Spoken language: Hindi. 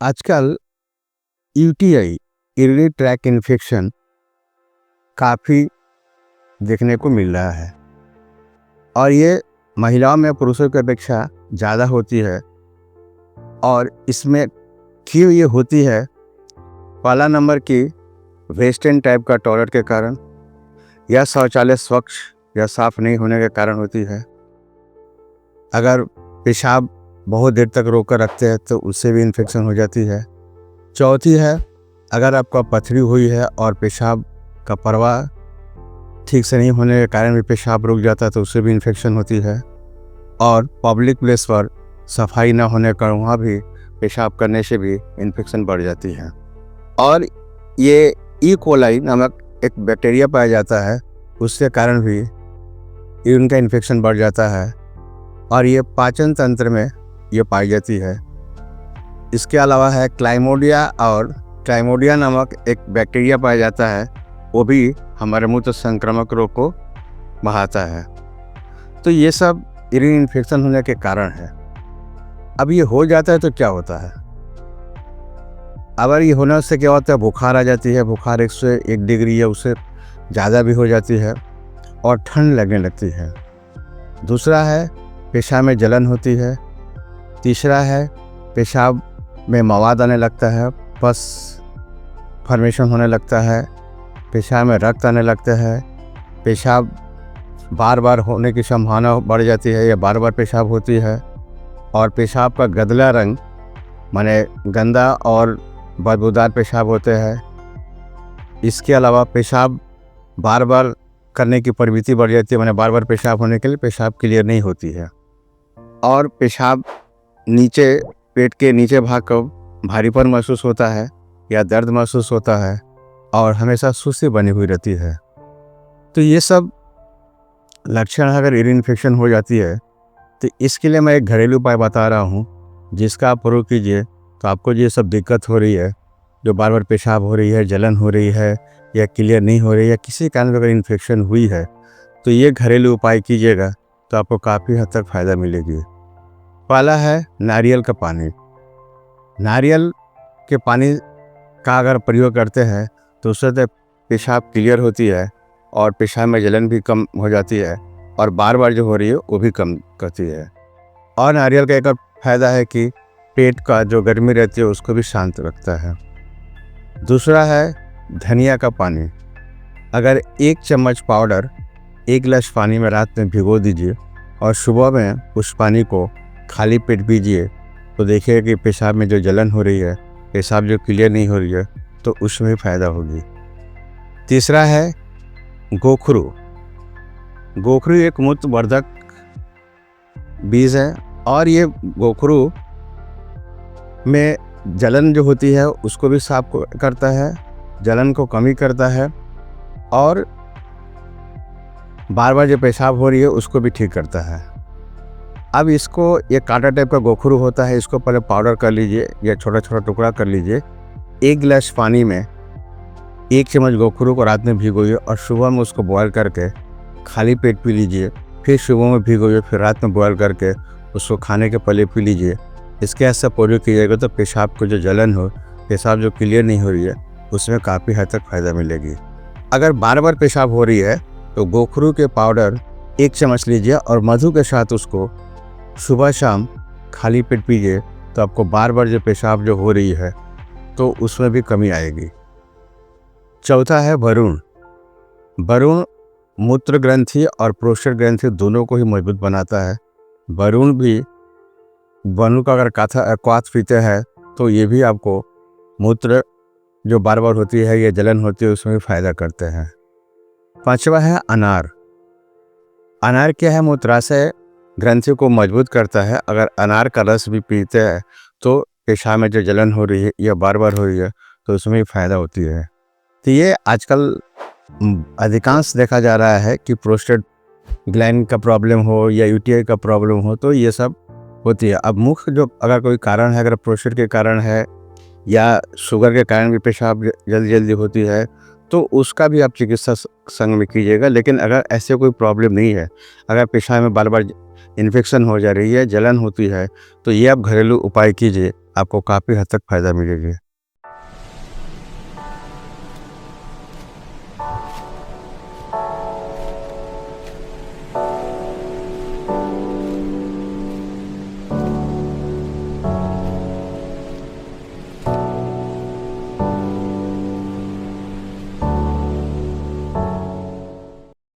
आजकल यूटीआई यूरिनरी ट्रैक इन्फेक्शन काफ़ी देखने को मिल रहा है और ये महिलाओं में पुरुषों की अपेक्षा ज़्यादा होती है। और इसमें क्यों ये होती है? पहला नंबर की वेस्टर्न टाइप का टॉयलेट के कारण या शौचालय स्वच्छ या साफ नहीं होने के कारण होती है। अगर पेशाब बहुत देर तक रोक कर रखते हैं तो उससे भी इन्फेक्शन हो जाती है। चौथी है, अगर आपका पथरी हुई है और पेशाब का प्रवाह ठीक से नहीं होने के कारण भी पेशाब रुक जाता है तो उससे भी इन्फेक्शन होती है। और पब्लिक प्लेस पर सफाई ना होने का वहाँ भी पेशाब करने से भी इन्फेक्शन बढ़ जाती है। और ये ई कोलाई नामक एक बैक्टीरिया पाया जाता है, उसके कारण भी यूरिन का इन्फेक्शन बढ़ जाता है और ये पाचन तंत्र में ये पाई जाती है। इसके अलावा है क्लाइमोडिया, और क्लाइमोडिया नामक एक बैक्टीरिया पाया जाता है, वो भी हमारे मूत्र संक्रामक रोग को बढ़ाता है। तो ये सब यूरिन इन्फेक्शन होने के कारण है। अब ये हो जाता है तो क्या होता है? अगर ये होने से क्या होता है, बुखार आ जाती है। बुखार 101 डिग्री या उससे ज़्यादा भी हो जाती है और ठंड लगने लगती है। दूसरा है, पेशाब में जलन होती है। तीसरा है, पेशाब में मवाद आने लगता है, पस फॉर्मेशन होने लगता है। पेशाब में रक्त आने लगता है। पेशाब बार बार होने की संभावना बढ़ जाती है या बार बार पेशाब होती है। और पेशाब का गदला रंग माने गंदा और बदबूदार पेशाब होते हैं। इसके अलावा पेशाब बार बार करने की प्रवृत्ति बढ़ जाती है, माने बार बार पेशाब होने के लिए पेशाब क्लियर नहीं होती है। और पेशाब नीचे पेट के नीचे भाग को भारीपन महसूस होता है या दर्द महसूस होता है और हमेशा सुस्ती बनी हुई रहती है। तो ये सब लक्षण अगर यूरिन इन्फेक्शन हो जाती है तो इसके लिए मैं एक घरेलू उपाय बता रहा हूँ, जिसका आप प्रयोग कीजिए तो आपको ये सब दिक्कत हो रही है, जो बार बार पेशाब हो रही है, जलन हो रही है या क्लियर नहीं हो रही है या किसी कारण अगर इन्फेक्शन हुई है तो ये घरेलू उपाय कीजिएगा तो आपको काफ़ी हद तक फ़ायदा मिलेगी। पहला है नारियल का पानी। नारियल के पानी का अगर प्रयोग करते हैं तो उससे तो पेशाब क्लियर होती है और पेशाब में जलन भी कम हो जाती है और बार बार जो हो रही है वो भी कम करती है। और नारियल का एक और फायदा है कि पेट का जो गर्मी रहती है उसको भी शांत रखता है। दूसरा है धनिया का पानी। अगर 1 चम्मच पाउडर 1 गिलास पानी में रात में भिगो दीजिए और सुबह में उस पानी को खाली पेट पीजिए तो देखिए कि पेशाब में जो जलन हो रही है, पेशाब जो क्लियर नहीं हो रही है, तो उसमें भी फायदा होगी। तीसरा है गोखरू। गोखरू एक मूत्रवर्धक बीज है और ये गोखरू में जलन जो होती है उसको भी साफ करता है, जलन को कमी करता है और बार बार जो पेशाब हो रही है उसको भी ठीक करता है। अब इसको, ये कांटा टाइप का गोखरू होता है, इसको पहले पाउडर कर लीजिए या छोटा छोटा टुकड़ा कर लीजिए। 1 गिलास पानी में 1 चम्मच गोखरू को रात में भिगोइए और सुबह में उसको बॉयल करके खाली पेट पी लीजिए। फिर सुबह में भिगोइए, फिर रात में बॉयल करके उसको खाने के पहले पी लीजिए। इसके ऐसा प्रयोग कीजिएगा तो पेशाब को जो जलन हो, पेशाब जो क्लियर नहीं हो रही है, उसमें काफ़ी हद तक फ़ायदा मिलेगी। अगर बार बार पेशाब हो रही है तो गोखरू के पाउडर 1 चम्मच लीजिए और मधु के साथ उसको सुबह शाम खाली पेट पीजिए तो आपको बार बार जो पेशाब जो हो रही है तो उसमें भी कमी आएगी। चौथा है वरुण। वरुण मूत्र ग्रंथि और प्रोस्टेट ग्रंथि दोनों को ही मजबूत बनाता है। वरुण का अगर क्वाथ पीते हैं तो ये भी आपको मूत्र जो बार बार होती है या जलन होती है उसमें भी फायदा करते हैं। पांचवा है अनार। अनार क्या है, मूत्राशय ग्रंथि को मजबूत करता है। अगर अनार का रस भी पीते हैं तो पेशाब में जो जलन हो रही है या बार बार हो रही है तो उसमें भी फायदा होती है। तो ये आजकल अधिकांश देखा जा रहा है कि प्रोस्टेट ग्लैंड का प्रॉब्लम हो या यूटीआई का प्रॉब्लम हो तो ये सब होती है। अब मुख्य जो अगर कोई कारण है, अगर प्रोस्टेट के कारण है या शुगर के कारण भी पेशाब जल्दी जल्दी होती है तो उसका भी आप चिकित्सा संग में कीजिएगा। लेकिन अगर ऐसे कोई प्रॉब्लम नहीं है, अगर पेशाब में बार बार इन्फेक्शन हो जा रही है, जलन होती है, तो ये आप घरेलू उपाय कीजिए, आपको काफ़ी हद तक फ़ायदा मिलेगी।